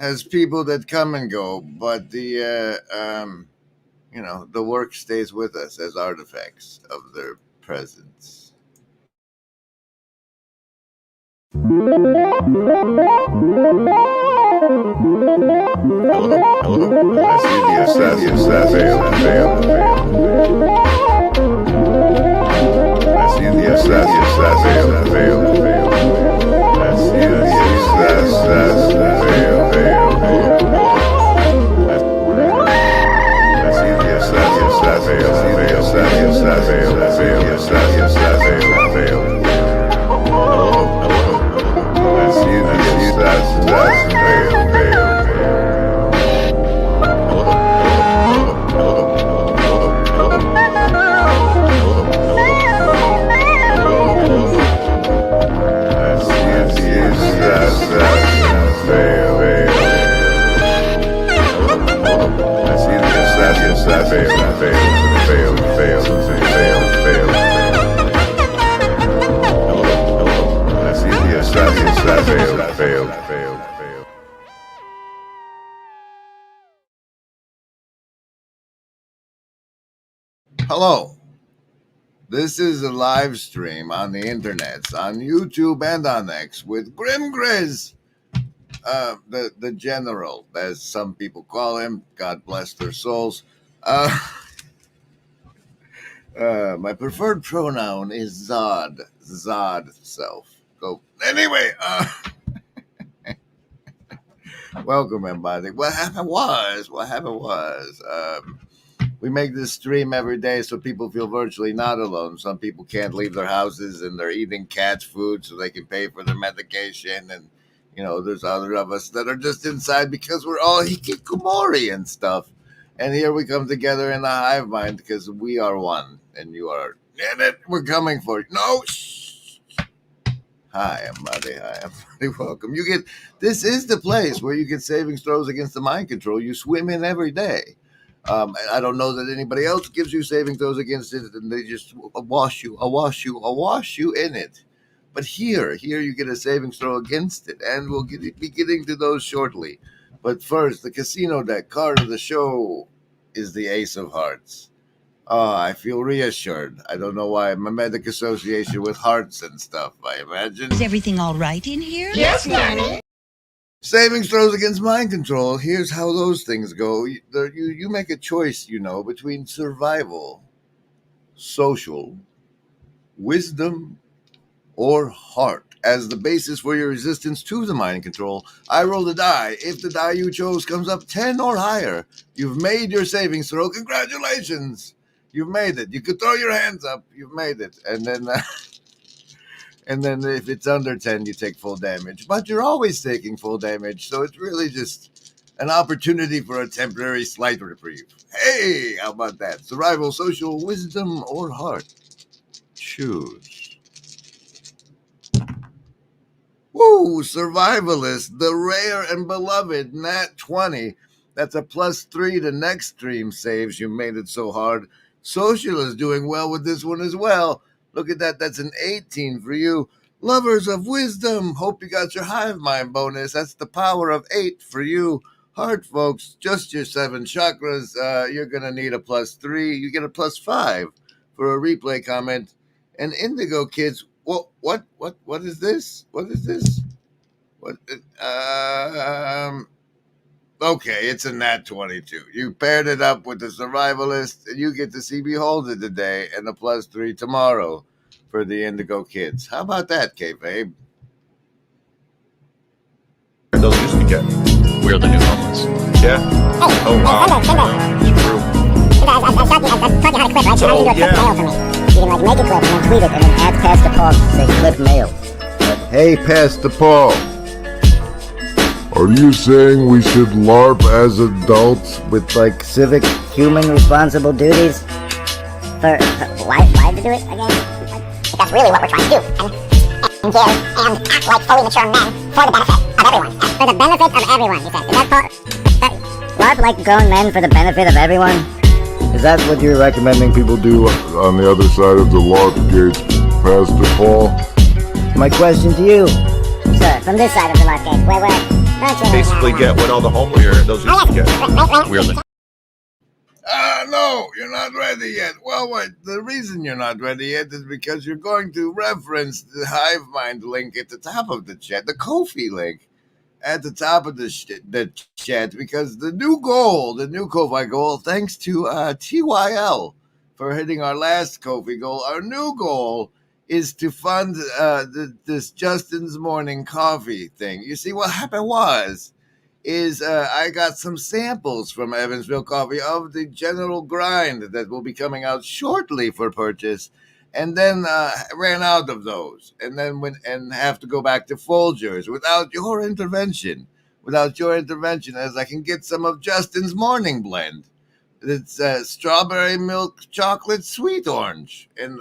has people that come and go, but the the work stays with us as artifacts of their presence. Hello. I see the assassin. I see the assassin. I see the Hello. This is a live stream on the internets, on YouTube and on X with Grim Grizz, the general, as some people call him. God bless their souls. My preferred pronoun is Zod self. Go. Anyway, welcome everybody. What happened was, we make this stream every day so people feel virtually not alone. Some people can't leave their houses and they're eating cat food so they can pay for their medication. And, there's other of us that are just inside because we're all hikikomori and stuff. And here we come together in the hive mind because we are one and you are in it. We're coming for you. No, shh. Hi, everybody. Welcome. This is the place where you get savings throws against the mind control you swim in every day. I don't know that anybody else gives you saving throws against it, and they just wash you in it. But here you get a savings throw against it, and we'll be getting to those shortly. But first, the casino deck card of the show is the Ace of Hearts. I feel reassured. I don't know why. Mimetic association with hearts and stuff, I imagine. Is everything all right in here? Yes, Daddy. Savings throws against mind control. Here's how those things go. You make a choice, between survival, social, wisdom, or heart as the basis for your resistance to the mind control. I roll the die. If the die you chose comes up 10 or higher, you've made your savings throw. Congratulations. You've made it. You could throw your hands up. You've made it. And then... And then if it's under 10, you take full damage. But you're always taking full damage, so it's really just an opportunity for a temporary slight reprieve. Hey, how about that? Survival, social, wisdom, or heart? Choose. Woo, survivalist, the rare and beloved Nat 20. That's a +3 to next stream saves. You made it so hard. Social is doing well with this one as well. Look at that. That's an 18 for you. Lovers of wisdom. Hope you got your hive mind bonus. That's the power of 8 for you. Heart, folks, just your 7 chakras. You're going to need a +3. You get a +5 for a replay comment. And Indigo Kids, what is this? What is this? Okay, it's a Nat 22. You paired it up with the survivalist, and you get to see Beholder today and a +3 tomorrow for the Indigo Kids. How about that, K-Babe? Those used to get. We're the new homeless. Yeah? Oh, wow. True. I taught you how to clip, right? So how do you do a clip mail for me? You can make a clip and then tweet it and then add Pastor Paul to say clip mail. Hey, Pastor Paul. Are you saying we should LARP as adults with civic, human, responsible duties? Why to do it again? That's really what we're trying to do. And give and act like fully mature men for the benefit of everyone. For the benefit of everyone, you said. Is that part? LARP like grown men for the benefit of everyone? Is that what you're recommending people do on the other side of the LARP gate, Pastor Paul? My question to you. Sir, from this side of the LARP gate, where don't you basically get what all the homeless those used to get. We're the No, you're not ready yet. Well, wait, the reason you're not ready yet is because you're going to reference the Hive Mind link at the top of the chat, the Ko-fi link at the top of the chat, because the new Ko-fi goal, thanks to TYL for hitting our last Ko-fi goal, our new goal is to fund this Justin's Morning Coffee thing. You see, what happened was, I got some samples from Evansville Coffee of the general grind that will be coming out shortly for purchase, and then ran out of those, and then have to go back to Folgers without your intervention, as I can get some of Justin's Morning Blend. It's strawberry milk chocolate sweet orange, and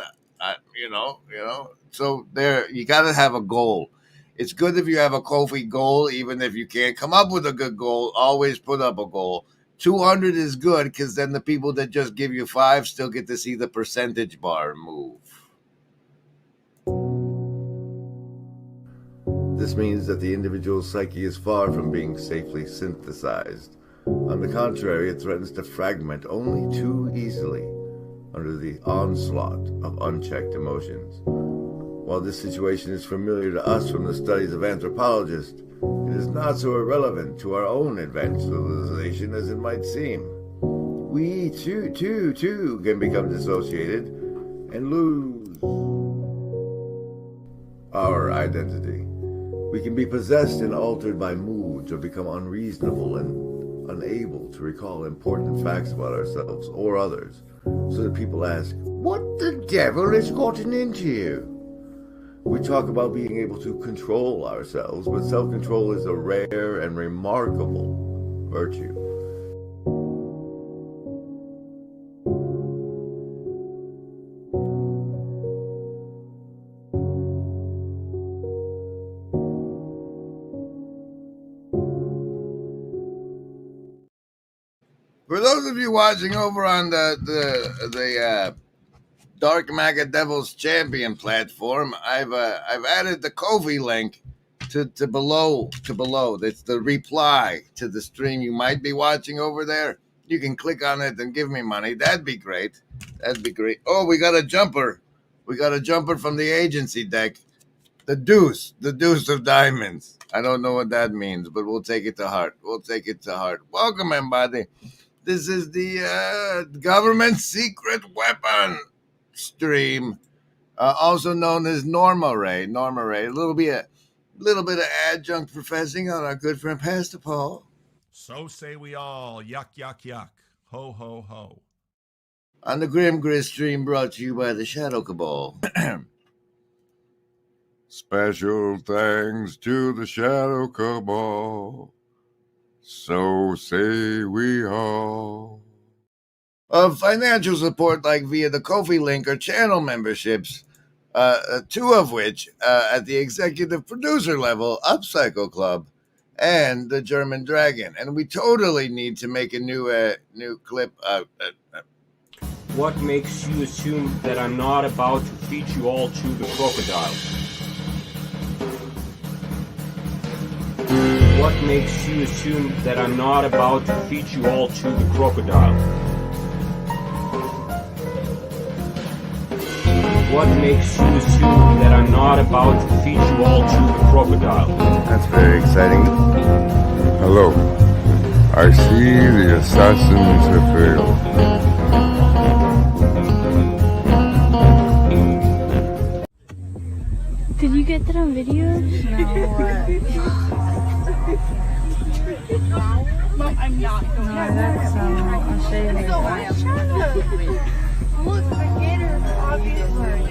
so there you got to have a goal. It's good if you have a Ko-fi goal, even if you can't come up with a good goal. Always put up a goal. 200 is good because then the people that just give you 5 still get to see the percentage bar move. This means that the individual psyche is far from being safely synthesized. On the contrary, it threatens to fragment only too easily under the onslaught of unchecked emotions. While this situation is familiar to us from the studies of anthropologists, it is not so irrelevant to our own advanced civilization as it might seem. We, too, can become dissociated and lose our identity. We can be possessed and altered by moods or become unreasonable and unable to recall important facts about ourselves or others, so that people ask, "What the devil has gotten into you?" We talk about being able to control ourselves, but self-control is a rare and remarkable virtue. For those of you watching over on the Dark Maga Devil's Champion platform, I've added the Ko-fi link to below. That's the reply to the stream you might be watching over there. You can click on it and give me money. That'd be great. Oh, we got a jumper. We got a jumper from the agency deck. The deuce of diamonds. I don't know what that means, but we'll take it to heart. Welcome, everybody. This is the government secret weapon stream, also known as Norma Ray. A little bit of adjunct professing on our good friend Pastor Paul. So say we all. Yuck, yuck, yuck. Ho, ho, ho. On the Grim Gris stream brought to you by the Shadow Cabal. Special thanks to the Shadow Cabal. So say we all. Of financial support like via the Ko-fi link or channel memberships, 2 of which at the executive producer level, Upcycle Club, and the German Dragon. And we totally need to make a new clip. What makes you assume that I'm not about to feed you all to the crocodile? What makes you assume that I'm not about to feed you all to the crocodile? What makes you assume that I'm not about to feed you all to the crocodile? That's very exciting. Hello. I see the assassins have failed. Did you get that on video? Mom, I'm not going to. No, that's I'll show you later. Look, the gator, obviously.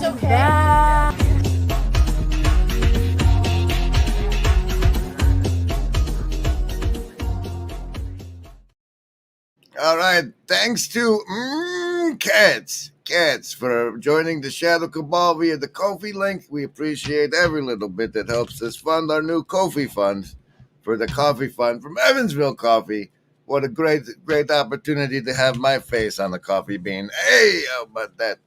okay. All right. Thanks to Cats for joining the Shadow Cabal via the Ko-fi link. We appreciate every little bit that helps us fund our new Ko-fi fund for the coffee fund from Evansville Coffee. What a great opportunity to have my face on the coffee bean. Hey, how about that?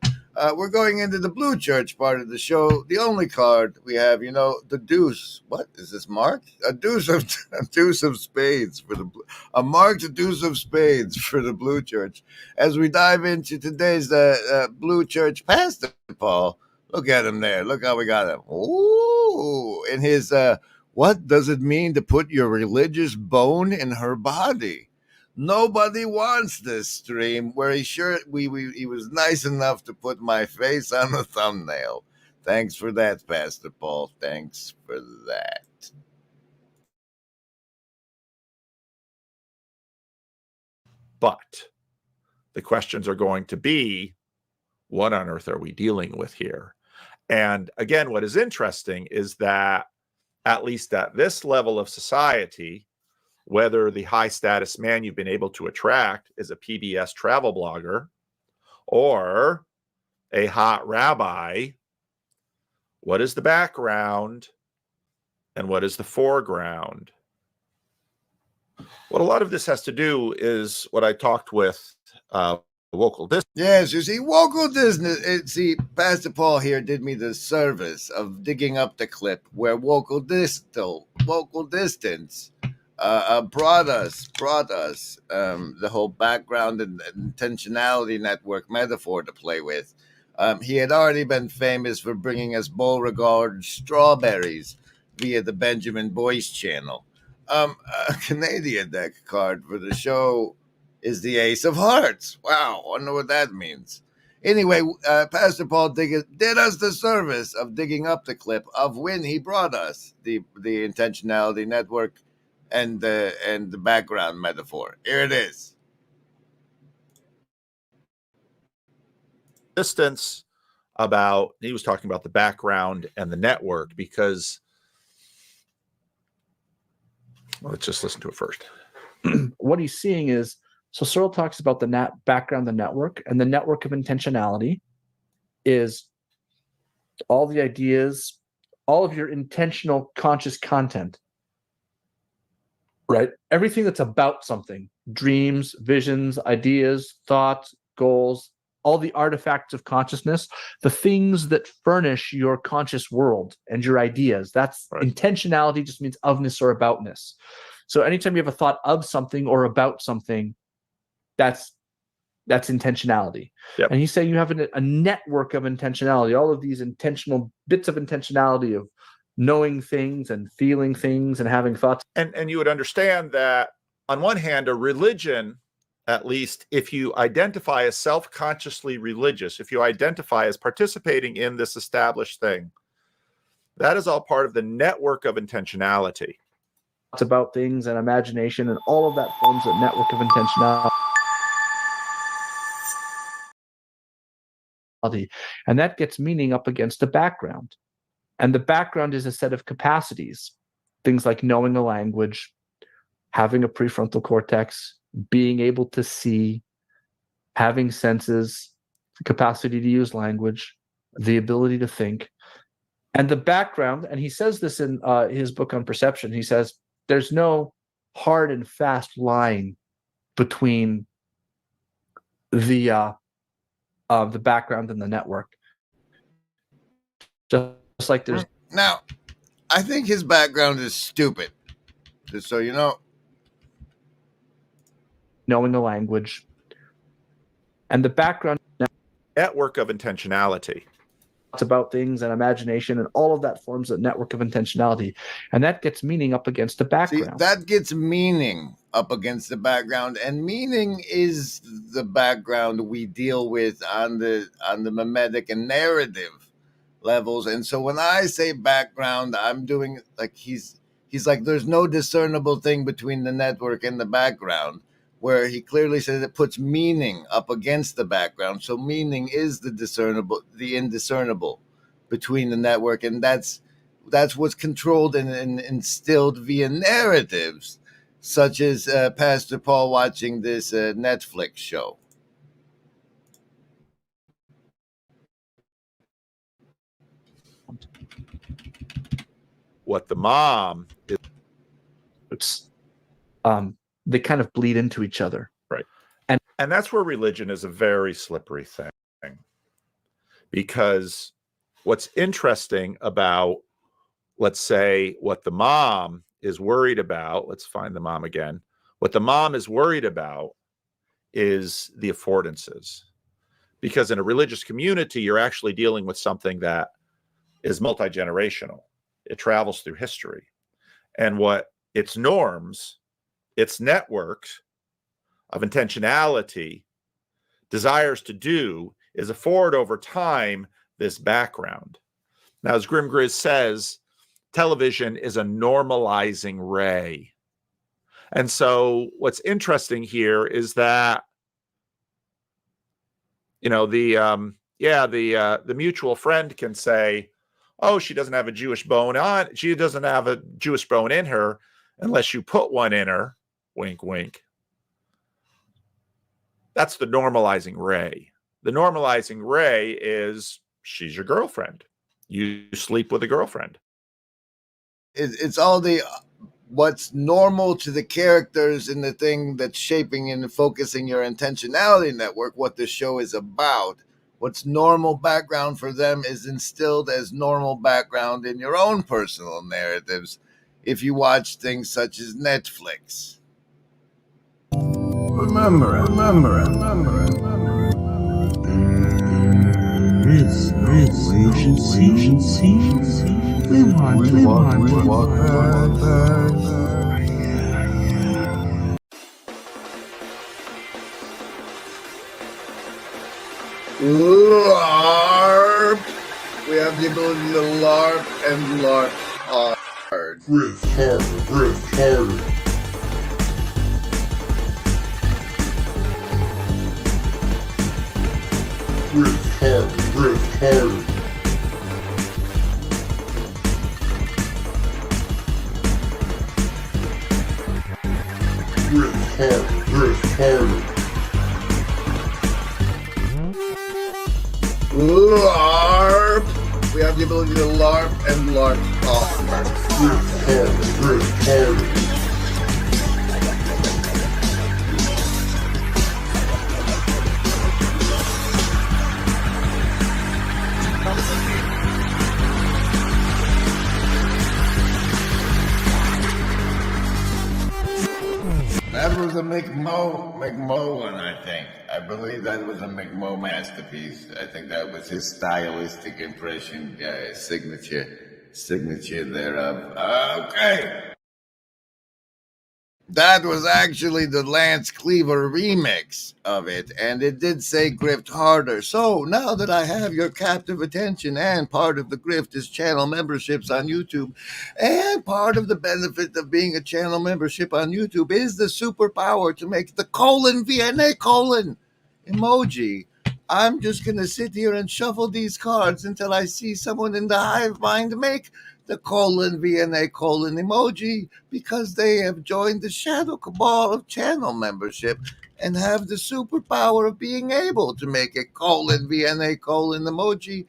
We're going into the Blue Church part of the show. The only card we have, the Deuce. What is this marked? A deuce of spades for the a marked deuce of spades for the Blue Church. As we dive into today's Blue Church Pastor Paul, look at him there. Look how we got him. Ooh, in his what does it mean to put your religious bone in her body? Nobody wants this stream where he was nice enough to put my face on the thumbnail. Thanks for that, Pastor Paul. Thanks for that. But the questions are going to be, what on earth are we dealing with here? And again, what is interesting is that at least at this level of society, whether the high status man you've been able to attract is a PBS travel blogger or a hot rabbi, what is the background and what is the foreground? What a lot of this has to do is what I talked with Wokel Disness. Yes, you see, Wokel Disness. See, Pastor Paul here did me the service of digging up the clip where Wokel Distance brought us the whole background and intentionality network metaphor to play with. He had already been famous for bringing us Beauregard strawberries via the Benjamin Boyce channel. A Canadian deck card for the show is the Ace of Hearts. Wow, wonder what that means. Anyway, Pastor Paul did us the service of digging up the clip of when he brought us the intentionality network and the background metaphor. Here it is. Distance about, he was talking about the background and the network because, well, let's just listen to it first. What he's seeing is, so Searle talks about the background, the network, and the network of intentionality is all the ideas, all of your intentional conscious content, right? Everything that's about something, dreams, visions, ideas, thoughts, goals, all the artifacts of consciousness, the things that furnish your conscious world and your ideas. That's right. Intentionality just means ofness or aboutness. So anytime you have a thought of something or about something, that's intentionality. Yep. And he's saying you have a network of intentionality, all of these intentional bits of intentionality of knowing things and feeling things and having thoughts. And you would understand that on one hand, a religion, at least if you identify as self-consciously religious, if you identify as participating in this established thing, that is all part of the network of intentionality. It's about things and imagination, and all of that forms a network of intentionality. And that gets meaning up against a background. And the background is a set of capacities, things like knowing a language, having a prefrontal cortex, being able to see, having senses, the capacity to use language, the ability to think. And the background, and he says this in his book on perception, he says, there's no hard and fast line between the background and the network. Just like there's... Now, I think his background is stupid, just so you know. Knowing a language. And the background... Network of intentionality. It's about things and imagination, and all of that forms a network of intentionality. And that gets meaning up against the background. See, that gets meaning up against the background, and meaning is the background we deal with on the mimetic and narrative levels. And so when I say background, I'm doing like he's like, there's no discernible thing between the network and the background. where he clearly says it puts meaning up against the background. So meaning is the indiscernible between the network, and that's what's controlled and instilled via narratives, such as Pastor Paul watching this Netflix show. What the mom is. They kind of bleed into each other. Right. And that's where religion is a very slippery thing. Because what's interesting about, let's say, what the mom is worried about, let's find the mom again. What the mom is worried about is the affordances. Because in a religious community, you're actually dealing with something that is multi-generational. It travels through history. And what its norms, its networks of intentionality desires to do is afford over time this background. Now, as Grim Grizz says, television is a normalizing ray. And so what's interesting here is that, the mutual friend can say, oh, she doesn't have a Jewish bone on. She doesn't have a Jewish bone in her unless you put one in her. Wink, wink. That's the normalizing ray. The normalizing ray is she's your girlfriend. You sleep with a girlfriend. It's all what's normal to the characters and the thing that's shaping and focusing your intentionality network, what the show is about. What's normal background for them is instilled as normal background in your own personal narratives if you watch things such as Netflix. Remember it. We want LARP! We have the ability to LARP and LARP hard. Griff harder. Griff harder. Griff harder. LARP! We have the ability to LARP and LARP hard. Griff harder. That was a McMo one, I think. I believe that was a McMo masterpiece. I think that was his stylistic impression, signature thereof. Okay. That was actually the Lance Cleaver remix of it, and it did say grift harder. So now that I have your captive attention, and part of the grift is channel memberships on YouTube, and part of the benefit of being a channel membership on YouTube is the superpower to make the VNA emoji. I'm just going to sit here and shuffle these cards until I see someone in the hive mind make the VNA emoji, because they have joined the shadow cabal of channel membership and have the superpower of being able to make a VNA emoji.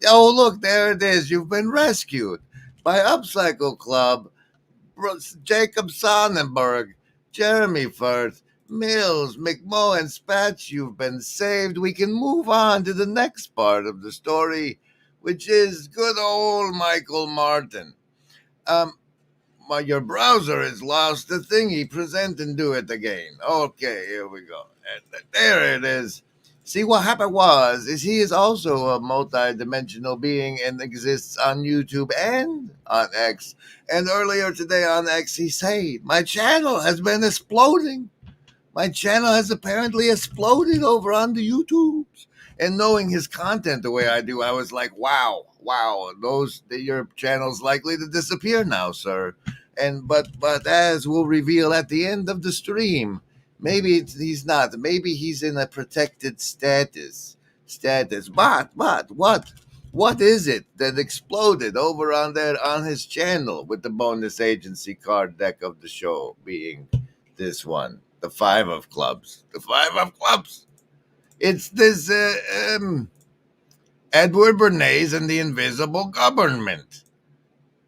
Oh, look, there it is. You've been rescued by Upcycle Club, Jacob Sonnenberg, Jeremy Firth, Mills, McMo, and Spatch. You've been saved. We can move on to the next part of the story, which is good old Michael Martin. Your browser has lost the thingy. Present and do it again. Okay, here we go. And there it is. See, what happened is he is also a multi-dimensional being and exists on YouTube and on X. And earlier today on X, he said, my channel has been exploding. My channel has apparently exploded over on the YouTubes. And knowing his content the way I do, I was like, wow, your channel's likely to disappear now, sir. But as we'll reveal at the end of the stream, Maybe he's not. Maybe he's in a protected status. But what is it that exploded over on there on his channel with the bonus agency card deck of the show being this one, the five of clubs. The five of clubs. It's this Edward Bernays and the Invisible Government.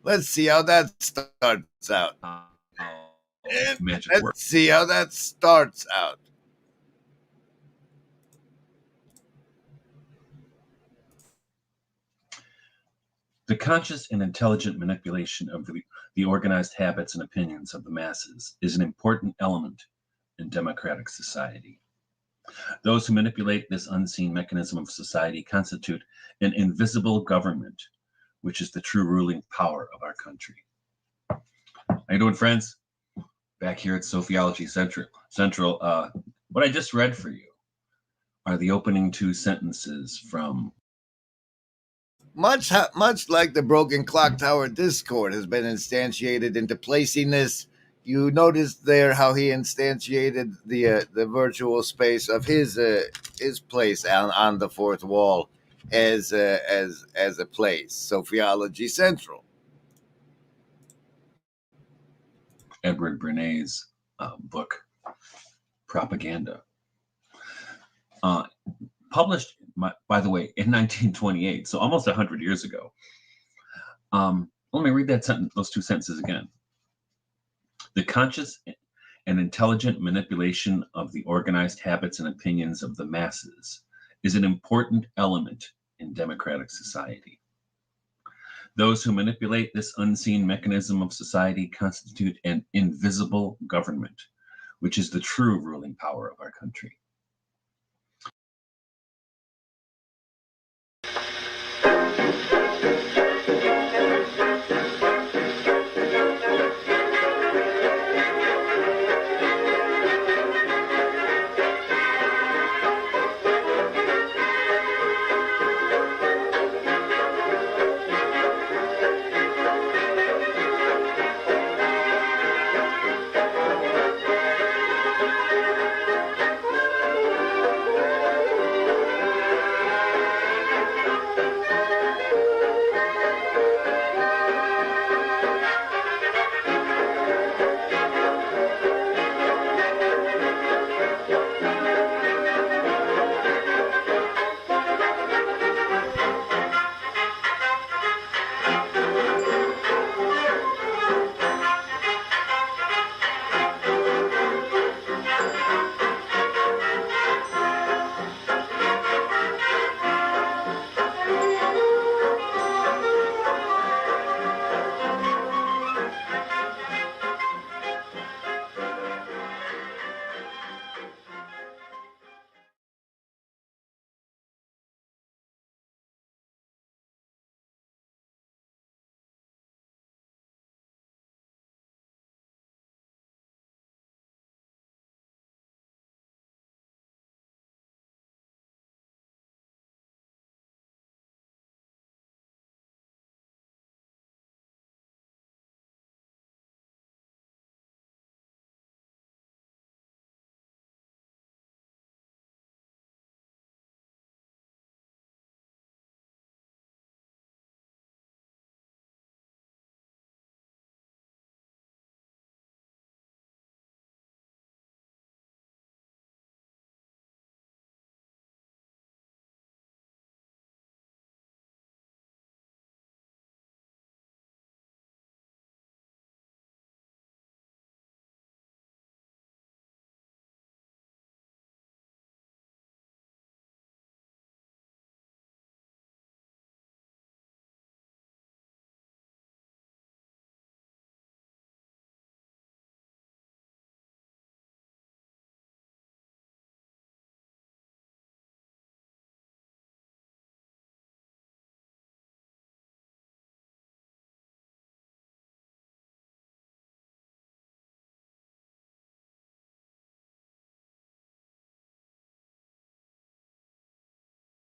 Let's see how that starts out. Magic Let's work. see how that starts out. The conscious and intelligent manipulation of the organized habits and opinions of the masses is an important element in democratic society. Those who manipulate this unseen mechanism of society constitute an invisible government, which is the true ruling power of our country. How you doing, friends? Back here at Sophiology Central. What I just read for you are the opening two sentences from... Much like the Broken Clock Tower Discord has been instantiated into placiness, you noticed there how he instantiated the virtual space of his place on the fourth wall as a place, Sophiology Central. Edward Bernays' book, Propaganda. Published, by the way, in 1928, so almost 100 years ago. Let me read those two sentences again. The conscious and intelligent manipulation of the organized habits and opinions of the masses is an important element in democratic society. Those who manipulate this unseen mechanism of society constitute an invisible government, which is the true ruling power of our country.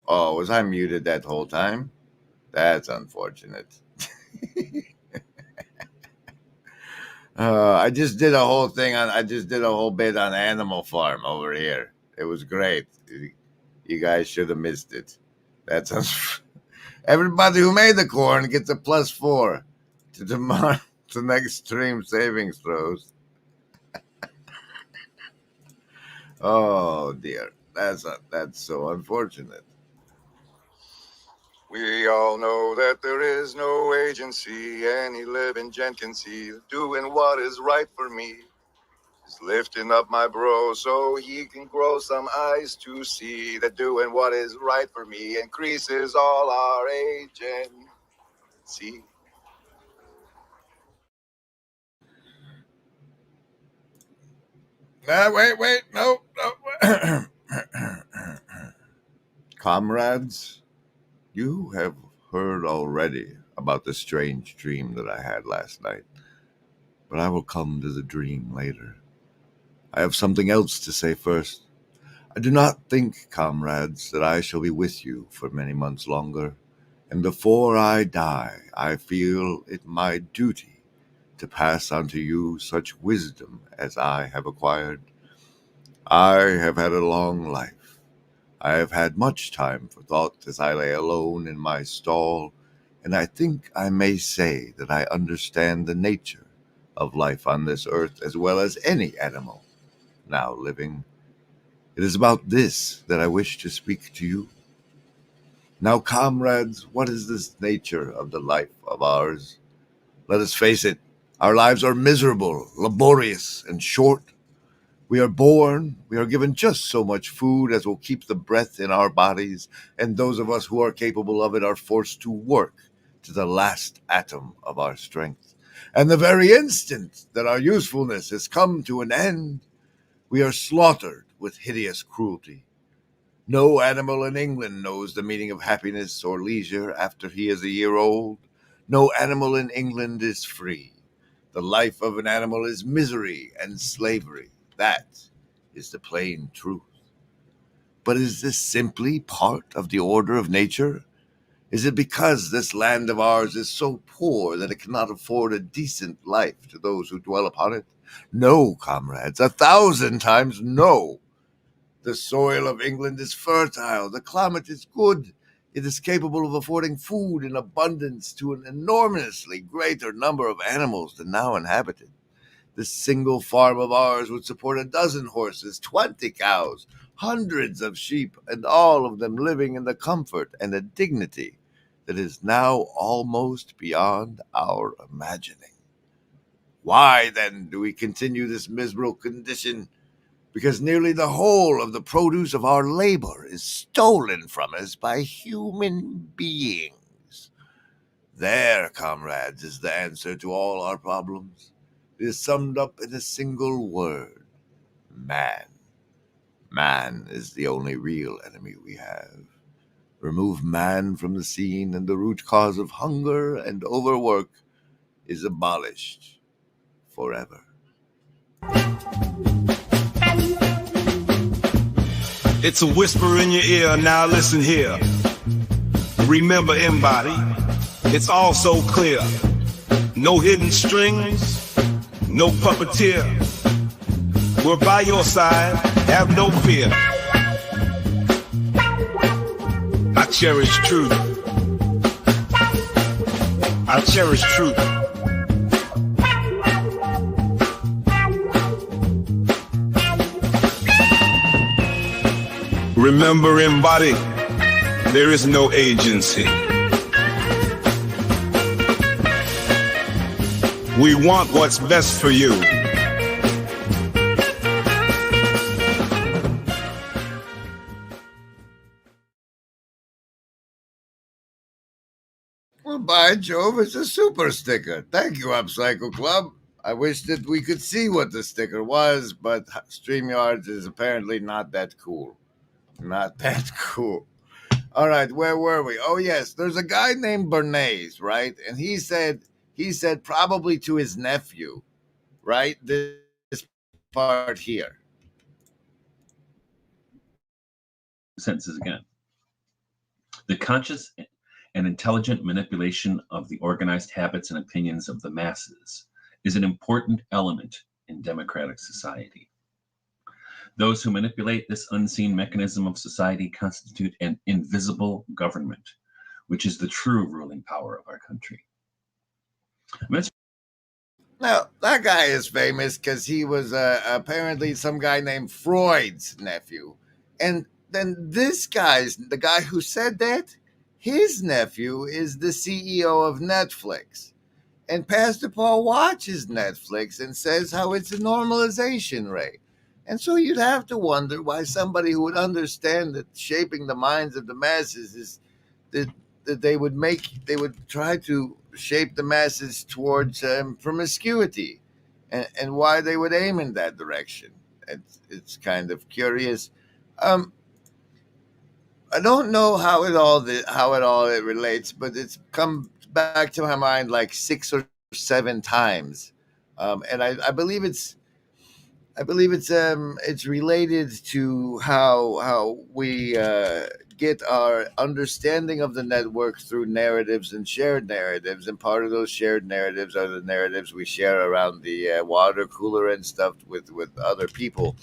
Oh, was I muted that whole time? That's unfortunate. I just did a whole thing on. I just did a whole bit on Animal Farm over here. It was great. You guys should have missed it. That sounds. Everybody who made the corn gets a +4 to tomorrow to next stream savings throws. Oh dear, that's so unfortunate. We all know that there is no agency any living gent can see doing what is right for me. Is lifting up my bro so he can grow some eyes to see that doing what is right for me increases all our agency. Wait, no. Comrades, you have heard already about the strange dream that I had last night, but I will come to the dream later. I have something else to say first. I do not think, comrades, that I shall be with you for many months longer, and before I die, I feel it my duty to pass on to you such wisdom as I have acquired. I have had a long life. I have had much time for thought as I lay alone in my stall, and I think I may say that I understand the nature of life on this earth as well as any animal now living. It is about this that I wish to speak to you. Now, comrades, what is this nature of the life of ours? Let us face it, our lives are miserable, laborious, and short. We are born, we are given just so much food as will keep the breath in our bodies, and those of us who are capable of it are forced to work to the last atom of our strength. And the very instant that our usefulness has come to an end, we are slaughtered with hideous cruelty. No animal in England knows the meaning of happiness or leisure after he is a year old. No animal in England is free. The life of an animal is misery and slavery. That is the plain truth. But is this simply part of the order of nature? Is it because this land of ours is so poor that it cannot afford a decent life to those who dwell upon it? No, comrades, 1,000 times no. The soil of England is fertile, the climate is good, it is capable of affording food in abundance to an enormously greater number of animals than now inhabit it. This single farm of ours would support 12 horses, 20 cows, hundreds of sheep, and all of them living in the comfort and the dignity that is now almost beyond our imagining. Why, then, do we continue this miserable condition? Because nearly the whole of the produce of our labor is stolen from us by human beings. There, comrades, is the answer to all our problems. It is summed up in a single word: man. Man is the only real enemy we have. Remove man from the scene, and the root cause of hunger and overwork is abolished forever. It's a whisper in your ear, now listen here. Remember, embody, it's all so clear. No hidden strings, no puppeteer. We're by your side, have no fear. I cherish truth. I cherish truth. Remember, embody, there is no agency. We want what's best for you. Well, by Jove, it's a super sticker. Thank you, Upcycle Club. I wish that we could see what the sticker was, but StreamYard is apparently not that cool. Not that cool. All right, where were we? Oh, yes, there's a guy named Bernays, right? And he said probably to his nephew, right? This part here. Sentences again. The conscious and intelligent manipulation of the organized habits and opinions of the masses is an important element in democratic society. Those who manipulate this unseen mechanism of society constitute an invisible government, which is the true ruling power of our country. Now, that guy is famous because he was apparently some guy named Freud's nephew. And then the guy who said that, his nephew is the CEO of Netflix. And Pastor Paul watches Netflix and says how it's a normalization rate. And so you'd have to wonder why somebody who would understand that shaping the minds of the masses is that they would try to shape the masses towards promiscuity, and why they would aim in that direction. It's kind of curious. I don't know how it all relates, but it's come back to my mind like 6 or 7 times, and I believe it's related to how we get our understanding of the network through narratives and shared narratives, and part of those shared narratives are the narratives we share around the water cooler and stuff with other people,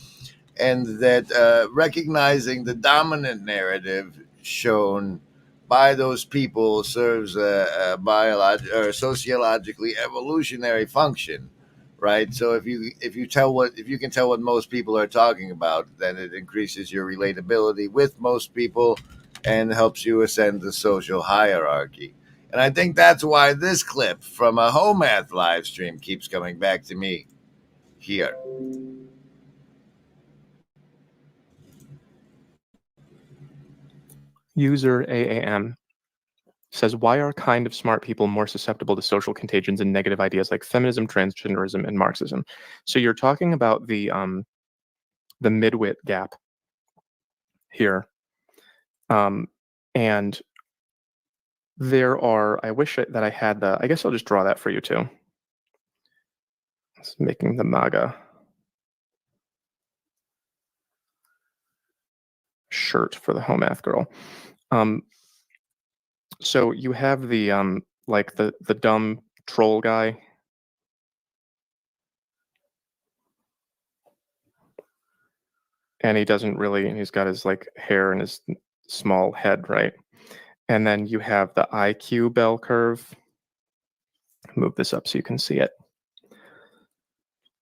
and that recognizing the dominant narrative shown by those people serves a sociologically evolutionary function. Right. So if you can tell what most people are talking about, then it increases your relatability with most people and helps you ascend the social hierarchy. And I think that's why this clip from a home math live stream keeps coming back to me here. User AAM says, why are kind of smart people more susceptible to social contagions and negative ideas like feminism, transgenderism, and Marxism? So you're talking about the midwit gap here. And there are, I wish that I had I guess I'll just draw that for you too. It's making the MAGA shirt for the home math girl. So you have the like the dumb troll guy. And he doesn't really, he's got his like hair and his small head, right? And then you have the IQ bell curve. Move this up so you can see it.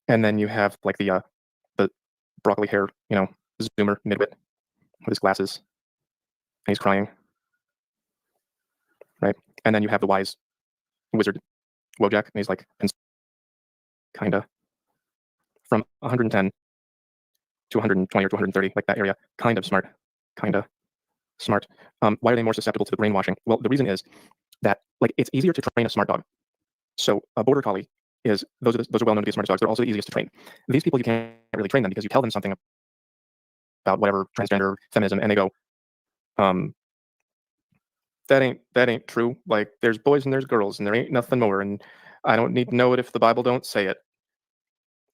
And then you have like the broccoli hair, zoomer midwit with his glasses. And he's crying. Right? And then you have the wise wizard Wojak, and he's like, kinda. From 110 to 120 or to 130, like that area, kind of smart. Why are they more susceptible to the brainwashing? Well, the reason is that like it's easier to train a smart dog. So a border collie is those are well known to be the smartest dogs. They're also the easiest to train. These people, you can't really train them because you tell them something about whatever transgender feminism, and they go, that ain't true. Like there's boys and there's girls, and there ain't nothing more, and I don't need to know it if the Bible don't say it.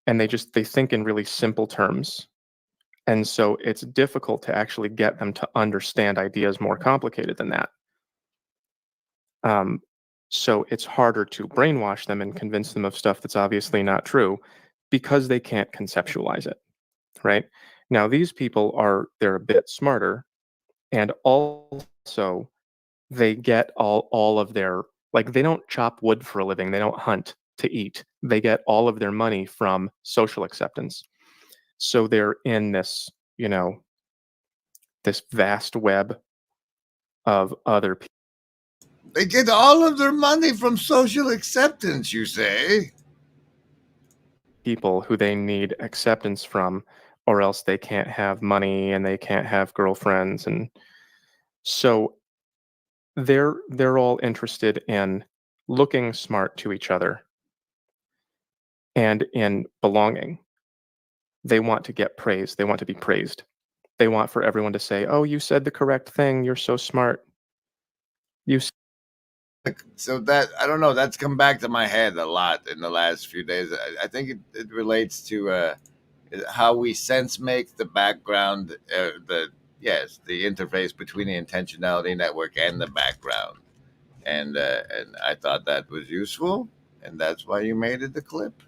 And they think in really simple terms. And so it's difficult to actually get them to understand ideas more complicated than that. So it's harder to brainwash them and convince them of stuff that's obviously not true because they can't conceptualize it, right? Now, these people they're a bit smarter, and also they get all of their, like they don't chop wood for a living, they don't hunt to eat. They get all of their money from social acceptance. So they're in this, this vast web of other people. They get all of their money from social acceptance, you say? People who they need acceptance from, or else they can't have money and they can't have girlfriends. And so they're all interested in looking smart to each other and in belonging. They want to get praised. They want to be praised. They want for everyone to say, oh, you said the correct thing. You're so smart. So that, I don't know, that's come back to my head a lot in the last few days. I think it relates to how we sense make the background, the interface between the intentionality network and the background. And I thought that was useful. And that's why you made it the clip.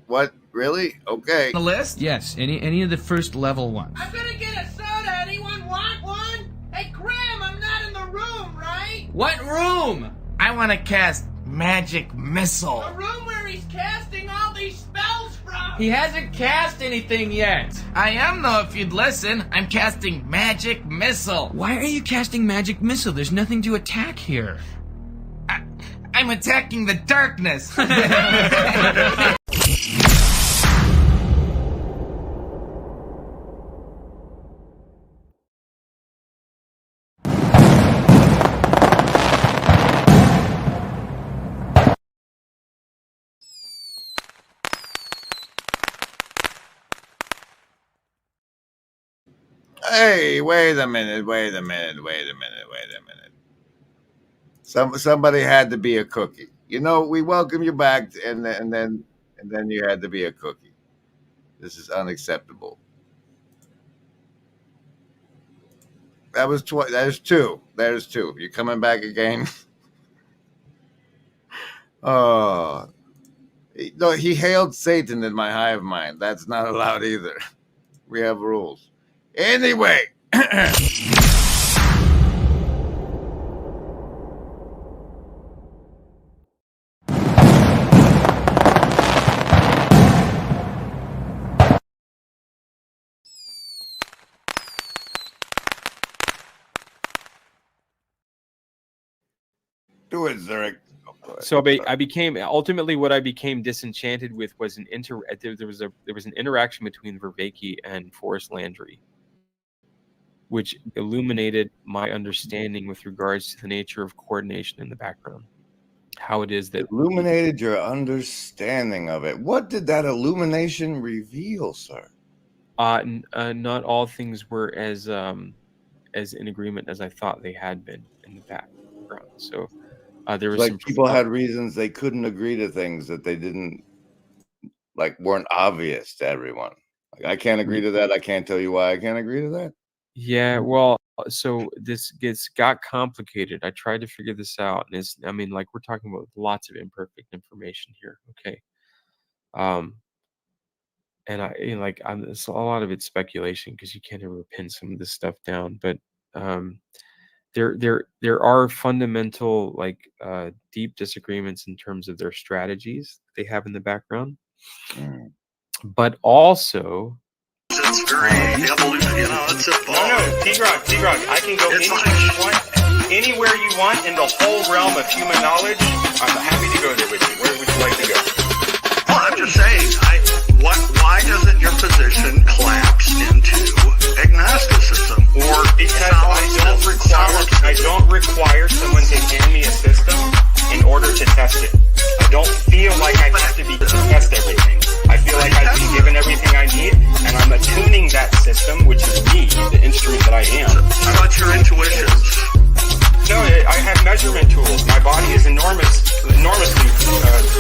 What? Really? Okay. The list? Yes, any of the first level ones. I'm gonna get a soda. Anyone want one? Hey, Graham, I'm not in the room, right? What room? I want to cast Magic Missile. The room where he's casting all these spells from. He hasn't cast anything yet. I am, though, if you'd listen. I'm casting Magic Missile. Why are you casting Magic Missile? There's nothing to attack here. I'm attacking the darkness. Hey, wait a minute. Somebody had to be a cookie. You know, we welcome you back, and then you had to be a cookie. This is unacceptable. That was There's two. You coming back again? Oh, no, he hailed Satan in my hive mind. That's not allowed either. We have rules. Anyway. Do it, Zurich. So I became ultimately what I became disenchanted with was there was an interaction between Vervaeke and Forrest Landry, which illuminated my understanding with regards to the nature of coordination in the background. How it is that illuminated your understanding of it. What did that illumination reveal, sir? Not all things were as in agreement as I thought they had been in the background. So there was like some people had reasons they couldn't agree to things that they didn't weren't obvious to everyone. Like, I can't agree to that. I can't tell you why I can't agree to that. Yeah, well, so this got complicated. I tried to figure this out, and we're talking about lots of imperfect information here. Okay, and it's a lot of it's speculation because you can't ever pin some of this stuff down. But there are fundamental deep disagreements in terms of their strategies they have in the background, but also. It's very evolution, it's evolving. No, T-Grog, I can go anywhere you want in the whole realm of human knowledge. I'm happy to go there with you. Where would you like to go? Well, I'm just saying, why doesn't your position collapse into agnosticism or because I don't require someone to hand me a system in order to test it. I don't feel like I have to test everything. I feel like I've been given everything I need, and I'm attuning that system, which is me, the instrument that I am. How about your intuitions? No, I have measurement tools. My body is enormously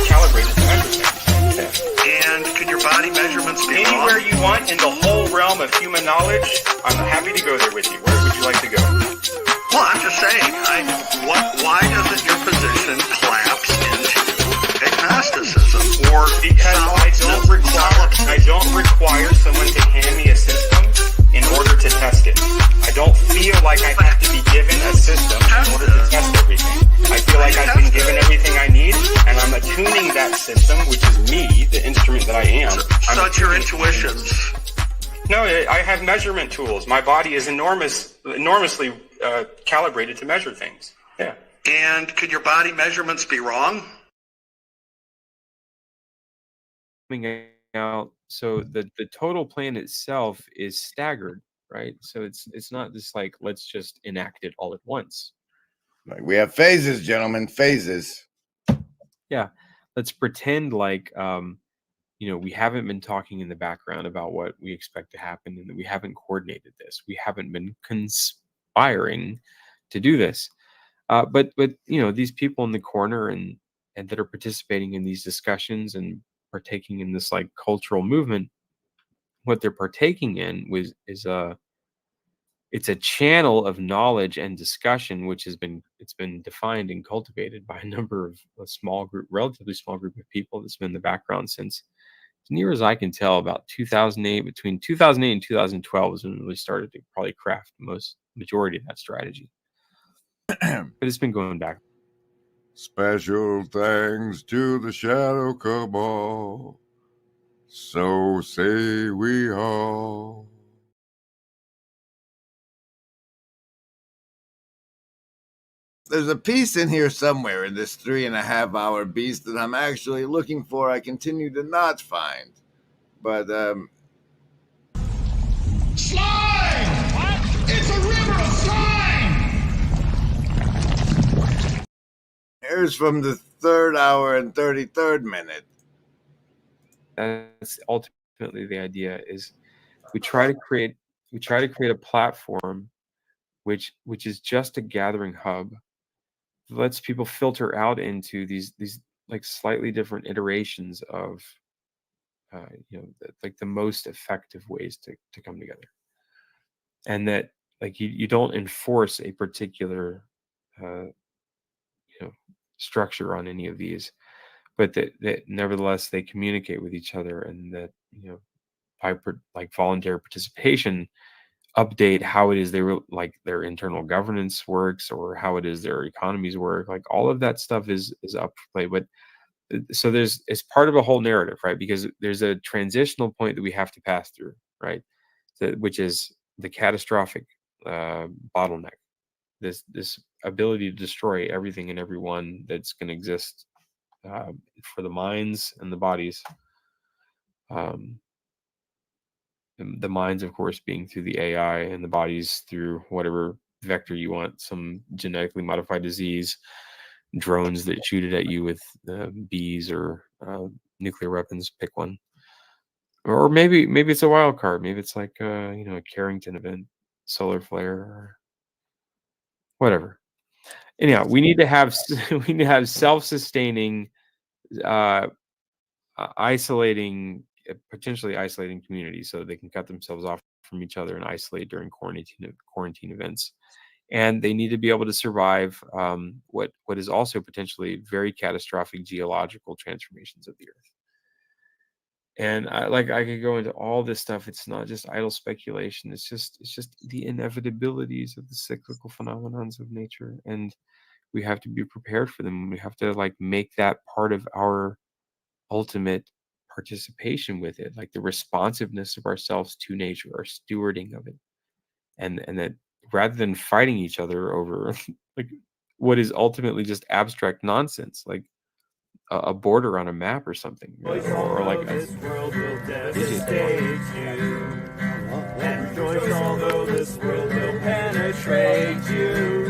calibrated to measure things. And can your body measurements be anywhere wrong? you want in the whole realm of human knowledge? I'm happy to go there with you. Where would you like to go? Well, I'm just saying, why doesn't your position collapse into agnosticism or because I don't require someone to hand me a system in order to test it. I don't feel like I have to be given a system in order to test everything. I feel like I've been given everything I need, and I'm attuning that system, which is me, the instrument that I am. So it's your intuitions. No, I have measurement tools. My body is enormously calibrated to measure things. Yeah. And could your body measurements be wrong? Out, so the total plan itself is staggered, right? So it's not just like let's just enact it all at once. Like we have phases, gentlemen, phases. Yeah, let's pretend like we haven't been talking in the background about what we expect to happen, and that we haven't coordinated this. We haven't been conspiring to do this. But these people in the corner and that are participating in these discussions and partaking in this cultural movement, what they're partaking in is it's a channel of knowledge and discussion, which it's been defined and cultivated by a number of relatively small group of people that's been in the background since, as near as I can tell, about 2008. Between 2008 and 2012 is when it really started to probably craft the majority of that strategy. But it's been going back. Special thanks to the Shadow Cabal. So say we all. There's a piece in here somewhere in this 3.5 hour beast that I'm actually looking for. I continue to not find. But, Slime! What? It's a river of slime! here's from the 3rd hour and 33rd minute. That's ultimately the idea. Is we try to create a platform which is just a gathering hub, lets people filter out into these like slightly different iterations of like the most effective ways to come together, and that like you don't enforce a particular structure on any of these, but that nevertheless they communicate with each other, and that by like voluntary participation update how it is like their internal governance works, or how it is their economies work. Like all of that stuff is up for play. But so it's part of a whole narrative, right? Because there's a transitional point that we have to pass through, right? Which is the catastrophic bottleneck, this ability to destroy everything and everyone that's going to exist for the minds and the bodies. The minds, of course, being through the AI, and the bodies through whatever vector you want, some genetically modified disease, drones that shoot it at you with bees or nuclear weapons, pick one. Or maybe it's a wild card. Maybe it's like a Carrington event, solar flare, or whatever. Anyhow, we need to have self-sustaining, potentially isolating communities, so they can cut themselves off from each other and isolate during quarantine events. And they need to be able to survive what is also potentially very catastrophic geological transformations of the Earth. And I could go into all this stuff. It's not just idle speculation. It's just the inevitabilities of the cyclical phenomenons of nature, and we have to be prepared for them. We have to like make that part of our ultimate participation with it, like the responsiveness of ourselves to nature, our stewarding of it, and that rather than fighting each other over like what is ultimately just abstract nonsense, like a border on a map or something, or like this world will devastate you, and rejoice although this world will penetrate you,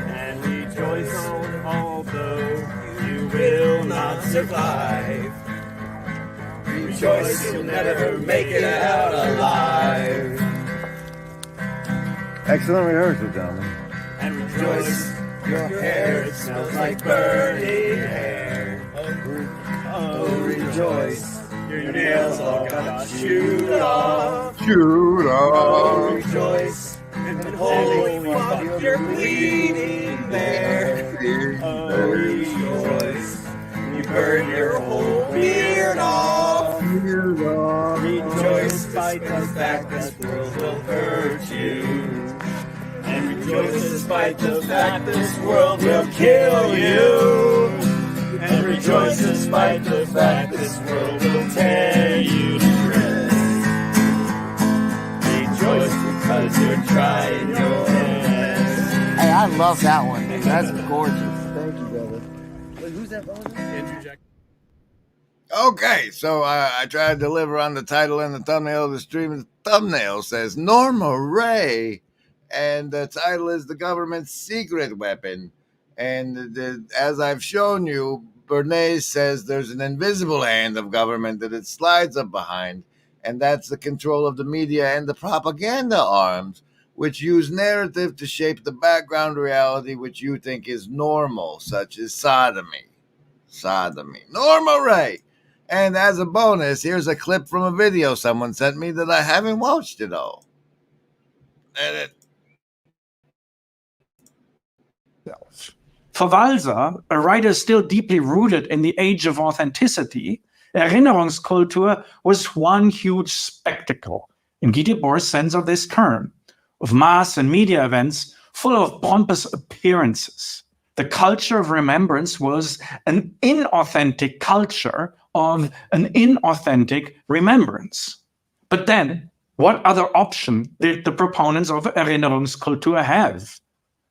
and rejoice although you will not survive. Rejoice, you'll never make it out alive. Excellent rehearsal, gentlemen. And rejoice, your hair, it smells like burning hair. Oh, rejoice, your nails all got chewed off. Shoot Oh, off. rejoice, and holy fuck, you're bleeding there. Oh, rejoice, you burn your whole beard off. Rejoice, despite the fact this world will hurt you. And rejoice despite the fact this world will kill you. And rejoice despite the fact this world will tear you to shreds. Rejoice because you're trying your best. Hey, I love that one, dude. That's gorgeous. Thank you, brother. Wait, who's that brother? Andrew Jack. Okay, so I tried to deliver on the title and the thumbnail of the stream. The thumbnail says Norma Ray, and the title is The Government's Secret Weapon. And as I've shown you, Bernays says there's an invisible hand of government that it slides up behind, and that's the control of the media and the propaganda arms, which use narrative to shape the background reality which you think is normal, such as sodomy. Norma Ray! And as a bonus, here's a clip from a video someone sent me that I haven't watched at all. Edit. For Walser, a writer still deeply rooted in the age of authenticity, Erinnerungskultur was one huge spectacle, in Guy Debord's sense of this term, of mass and media events full of pompous appearances. The culture of remembrance was an inauthentic culture of an inauthentic remembrance. But then, what other option did the proponents of Erinnerungskultur have?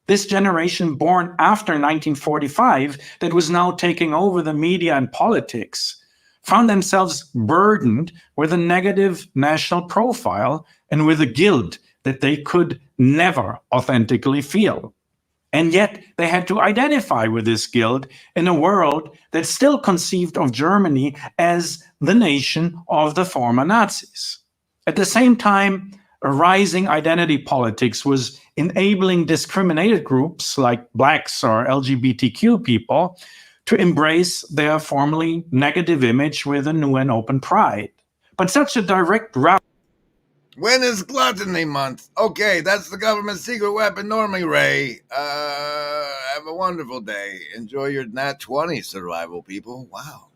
This generation born after 1945 that was now taking over the media and politics found themselves burdened with a negative national profile and with a guilt that they could never authentically feel. And yet they had to identify with this guilt in a world that still conceived of Germany as the nation of the former Nazis. At the same time, a rising identity politics was enabling discriminated groups like Blacks or LGBTQ people to embrace their formerly negative image with a new and open pride. But such a direct route. When is Gluttony Month? Okay, that's the government's secret weapon, Normie Ray. Have a wonderful day. Enjoy your Nat 20 survival, people. Wow.